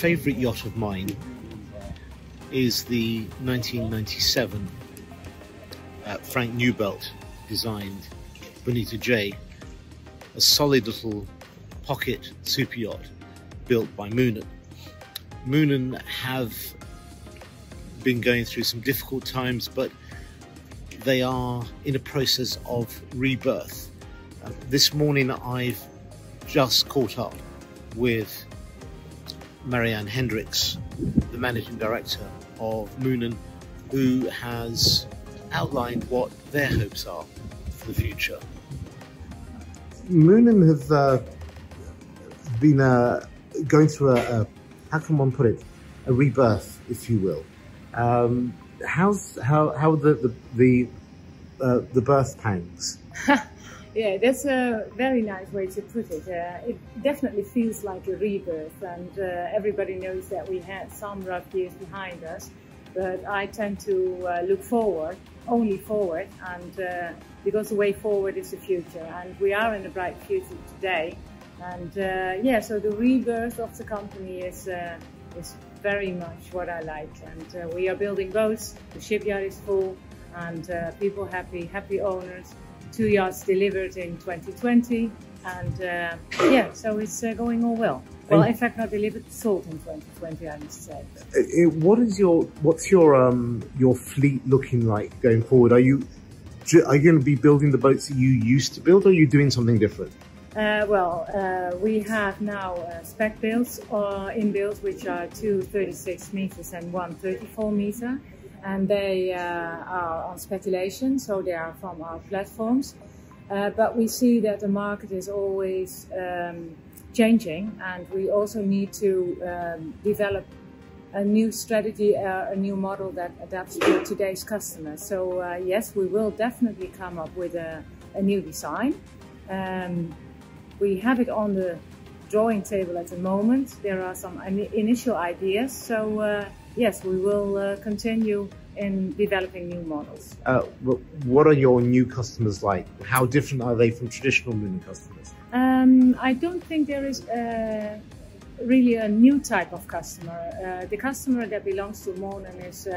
favourite yacht of mine is the 1997 Frank Newbelt designed Bonita J, a solid little pocket super yacht built by Moonen. Moonen have been going through some difficult times, but they are in a process of rebirth. This morning I've just caught up with Marianne Hendriks, the managing director of Moonen, who has outlined what their hopes are for the future. Moonen have been going through how can one put it, a rebirth, if you will. How the birth pangs? Yeah, that's a very nice way to put it. It definitely feels like a rebirth, and everybody knows that we had some rough years behind us, but I tend to look forward, only forward, and because the way forward is the future, and we are in a bright future today. And yeah, so the rebirth of the company is very much what I like, and we are building boats, the shipyard is full, and people happy owners. 2 yachts delivered in 2020, and yeah, so it's going all well. Well, in fact, not delivered, sold in 2020, I must say. What's your fleet looking like going forward? Are you going to be building the boats that you used to build, or are you doing something different? We have now spec builds in builds, which are 2 36 meters and 1 34 meter. And they are on speculation, so they are from our platforms. But we see that the market is always changing, and we also need to develop a new strategy, a new model that adapts to today's customers. So yes, we will definitely come up with a new design. We have it on the drawing table at the moment. There are some initial ideas, so yes, we will continue in developing new models. What are your new customers like? How different are they from traditional Moonen customers? I don't think there is really a new type of customer. The customer that belongs to Moonen is,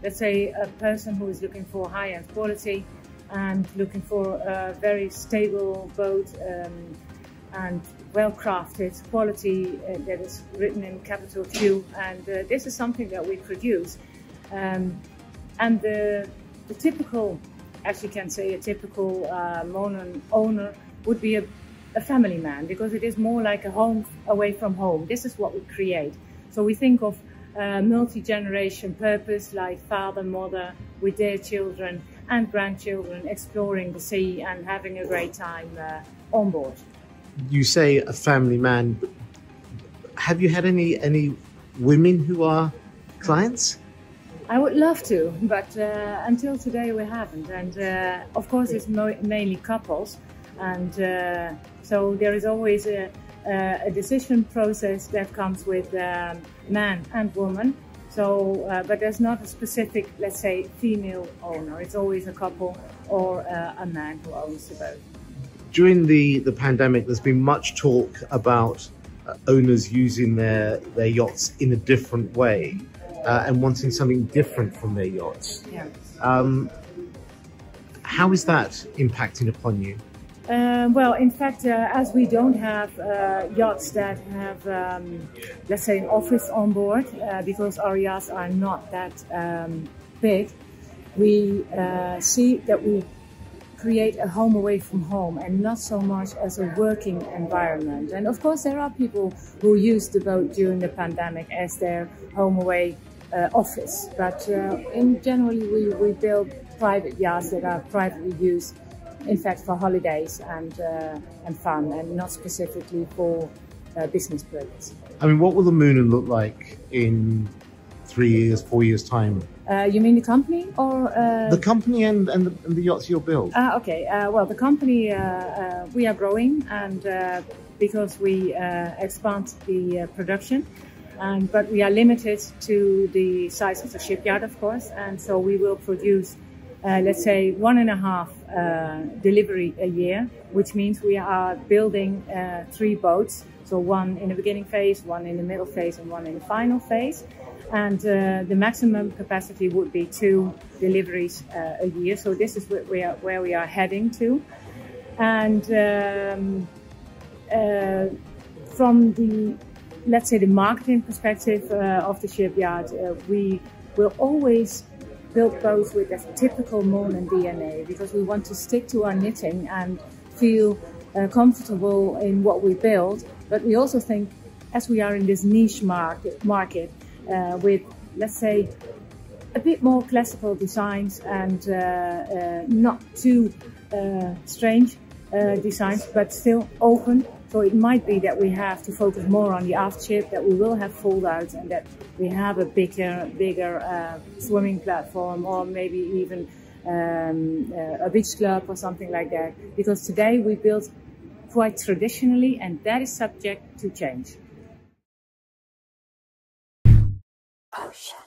let's say, a person who is looking for high-end quality and looking for a very stable boat and well-crafted quality that is written in capital Q, and this is something that we produce. And the typical, as you can say, a typical Moonen owner would be a family man, because it is more like a home away from home. This is what we create. So we think of multi-generation purpose, like father, mother with their children and grandchildren exploring the sea and having a great time on board. You say a family man. Have you had any women who are clients? I would love to, but until today we haven't. And of course it's mainly couples, and so there is always a decision process that comes with man and woman. So, but there's not a specific, let's say, female owner. It's always a couple or a man who owns the boat. During the pandemic, there's been much talk about owners using their yachts in a different way and wanting something different from their yachts. Yeah. How is that impacting upon you? Well, in fact, as we don't have yachts that have, let's say, an office on board, because our yachts are not that big, we see that we create a home away from home and not so much as a working environment. And of course there are people who use the boat during the pandemic as their home away office, but in generally we build private yachts that are privately used, in fact, for holidays and fun, and not specifically for business purpose. I mean, what will the Moonen look like in 3 years, 4 years time? You mean the company, or the company and the yachts you'll build? Okay. Well, the company, we are growing, and because we expand the production, but we are limited to the size of the shipyard, of course, and so we will produce let's say 1.5 delivery a year, which means we are building 3 boats. So one in the beginning phase, one in the middle phase, and one in the final phase. And the maximum capacity would be 2 deliveries a year. So this is where we are heading to. And from the, let's say, the marketing perspective of the shipyard, we will always build boats with a typical Moonen DNA, because we want to stick to our knitting and feel comfortable in what we build. But we also think, as we are in this niche market with, let's say, a bit more classical designs and not too strange designs, but still open. So it might be that we have to focus more on the aft ship, that we will have fold-outs, and that we have a bigger swimming platform, or maybe even a beach club or something like that. Because today we build quite traditionally, and that is subject to change. Oh, shit.